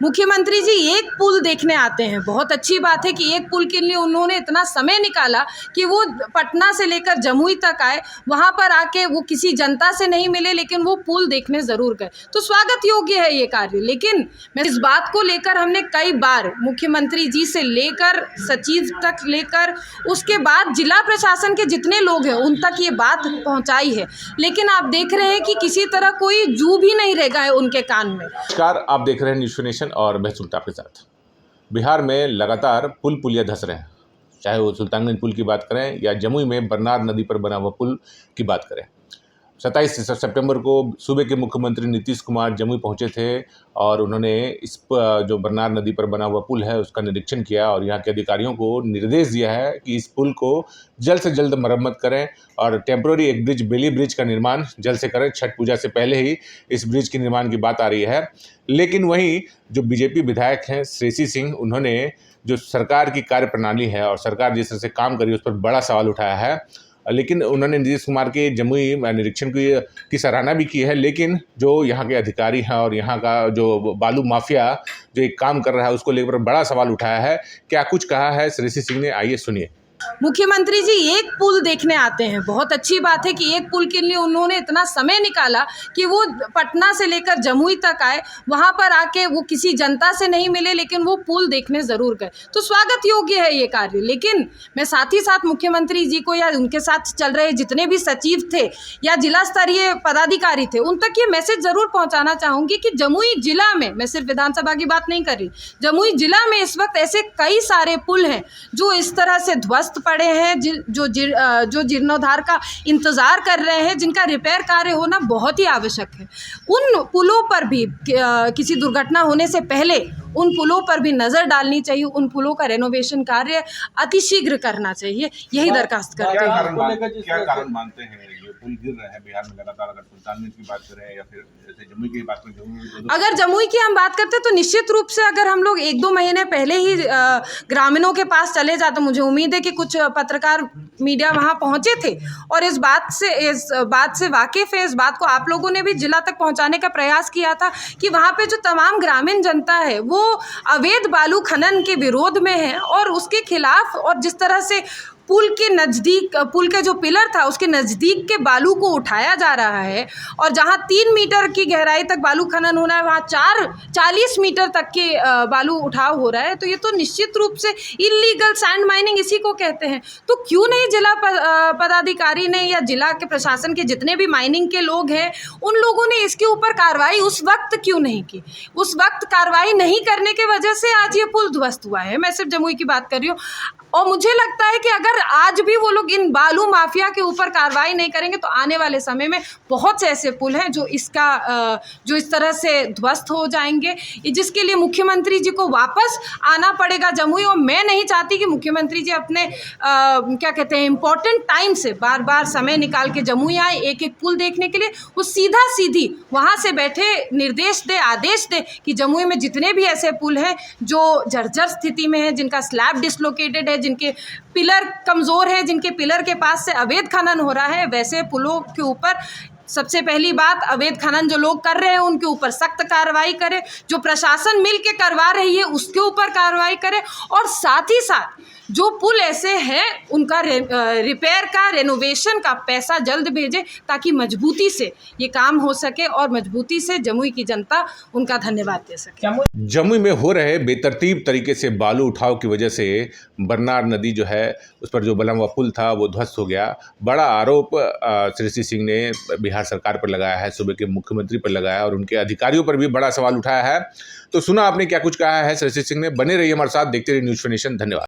मुख्यमंत्री जी एक पुल देखने आते हैं, बहुत अच्छी बात है कि एक पुल के लिए उन्होंने इतना समय निकाला कि वो पटना से लेकर जमुई तक आए, वहाँ पर आके वो किसी जनता से नहीं मिले लेकिन वो पुल देखने ज़रूर गए, तो स्वागत योग्य है ये कार्य। लेकिन मैं इस बात को लेकर हमने कई बार मुख्यमंत्री जी से लेकर सचिव तक लेकर उसके बाद जिला प्रशासन के जितने लोग हैं उन तक ये बात पहुँचाई है, लेकिन आप देख रहे हैं कि किसी तरह कोई जू भी नहीं रह गया है उनके कान में। नमस्कार, आप देख रहे हैं न्यूज़ नेशन और मैं सुल्तान के साथ। बिहार में लगातार पुल पुलिया धंस रहे हैं, चाहे वो सुल्तानगंज पुल की बात करें या जमुई में बरनार नदी पर बना हुआ पुल की बात करें। 27 सितंबर को सूबे के मुख्यमंत्री नीतीश कुमार जमुई पहुंचे थे और उन्होंने इस जो बरनार नदी पर बना हुआ पुल है उसका निरीक्षण किया और यहाँ के अधिकारियों को निर्देश दिया है कि इस पुल को जल्द से जल्द मरम्मत करें और टेम्प्रोरी एक ब्रिज, बेली ब्रिज का निर्माण जल्द से करें। छठ पूजा से पहले ही इस ब्रिज के निर्माण की बात आ रही है। लेकिन वहीं जो बीजेपी विधायक हैं श्रेयसी सिंह, उन्होंने जो सरकार की कार्यप्रणाली है और सरकार जिस तरह से काम करी उस पर बड़ा सवाल उठाया है। लेकिन उन्होंने नीतीश कुमार के जमुई निरीक्षण की सराहना भी की है, लेकिन जो यहाँ के अधिकारी हैं और यहाँ का जो बालू माफिया जो एक काम कर रहा है उसको लेकर बड़ा सवाल उठाया है। क्या कुछ कहा है श्रेयसी सिंह ने, आइए सुनिए। मुख्यमंत्री जी एक पुल देखने आते हैं, बहुत अच्छी बात है कि एक पुल के लिए उन्होंने इतना समय निकाला कि वो पटना से लेकर जमुई तक आए, वहाँ पर आके वो किसी जनता से नहीं मिले लेकिन वो पुल देखने ज़रूर गए, तो स्वागत योग्य है ये कार्य। लेकिन मैं साथ ही साथ मुख्यमंत्री जी को या उनके साथ चल रहे जितने भी सचिव थे या जिला स्तरीय पदाधिकारी थे उन तक ये मैसेज ज़रूर पहुँचाना चाहूँगी कि जमुई जिला में, मैं सिर्फ विधानसभा की बात नहीं कर रही, जमुई जिला में इस वक्त ऐसे कई सारे पुल हैं जो इस तरह से ध्वस्त पड़े हैं, जो जीर्णोद्धार का इंतज़ार कर रहे हैं, जिनका रिपेयर कार्य होना बहुत ही आवश्यक है। उन पुलों पर भी किसी दुर्घटना होने से पहले उन पुलों पर भी नज़र डालनी चाहिए, उन पुलों का रेनोवेशन कार्य अतिशीघ्र करना चाहिए, यही दरखास्त करते हैं। क्या कारण मानते हैं ये पुल गिर रहे हैं बिहार में लगातार? अगर सुल्तानगंज की बात करें या फिर जैसे जमुई की बात करें, अगर जमुई की हम बात करते हैं तो निश्चित रूप से अगर हम लोग 1-2 महीने पहले ही ग्रामीणों के पास चले जाते, मुझे उम्मीद है कि कुछ पत्रकार मीडिया वहाँ पहुँचे थे और इस बात से वाकिफ़ है, इस बात को आप लोगों ने भी जिला तक पहुँचाने का प्रयास किया था कि वहाँ पे जो तमाम ग्रामीण जनता है वो अवैध बालू खनन के विरोध में है और उसके खिलाफ, और जिस तरह से पुल के नज़दीक, पुल के जो पिलर था उसके नज़दीक के बालू को उठाया जा रहा है और जहां 3 मीटर की गहराई तक बालू खनन होना है वहां 40 मीटर तक के बालू उठाव हो रहा है, तो ये तो निश्चित रूप से इल्लीगल सैंड माइनिंग इसी को कहते हैं। तो क्यों नहीं जिला पदाधिकारी ने या जिला के प्रशासन के जितने भी माइनिंग के लोग हैं उन लोगों ने इसके ऊपर कार्रवाई उस वक्त क्यों नहीं की? उस वक्त कार्रवाई नहीं करने की वजह से आज ये पुल ध्वस्त हुआ है। मैं सिर्फ जमुई की बात कर रही हूँ और मुझे लगता है कि अगर आज भी वो लोग इन बालू माफिया के ऊपर कार्रवाई नहीं करेंगे तो आने वाले समय में बहुत से ऐसे पुल हैं जो इस तरह से ध्वस्त हो जाएंगे, जिसके लिए मुख्यमंत्री जी को वापस आना पड़ेगा जमुई। और मैं नहीं चाहती कि मुख्यमंत्री जी अपने क्या कहते हैं इम्पोर्टेंट टाइम से बार बार समय निकाल के जमुई आए एक एक पुल देखने के लिए, वो सीधा सीधी वहाँ से बैठे निर्देश दे, आदेश दे कि जमुई में जितने भी ऐसे पुल हैं जो जर्जर स्थिति में है, जिनका स्लैब डिसलोकेटेड है, जिनके पिलर कमज़ोर है, जिनके पिलर के पास से अवैध खनन हो रहा है, वैसे पुलों के ऊपर सबसे पहली बात अवैध खनन जो लोग कर रहे हैं उनके ऊपर सख्त कार्रवाई करे, जो प्रशासन मिल के करवा रही है उसके ऊपर कार्रवाई करे और साथ ही साथ जो पुल ऐसे हैं उनका रिपेयर का, रेनोवेशन का पैसा जल्द भेजे ताकि मजबूती से ये काम हो सके और मजबूती से जमुई की जनता उनका धन्यवाद दे सके। जमुई में हो रहे बेतरतीब तरीके से बालू उठाव की वजह से बरनार नदी जो है उस पर जो बना हुआ पुल था वो ध्वस्त हो गया। बड़ा आरोप श्रेयसी सिंह ने बिहार सरकार पर लगाया है, सूबे के मुख्यमंत्री पर लगाया और उनके अधिकारियों पर भी बड़ा सवाल उठाया है। तो सुना आपने क्या कुछ कहा है श्रेयसी सिंह ने। बने रहिए हमारे साथ, देखते रहिए न्यूज़ नेशन। धन्यवाद।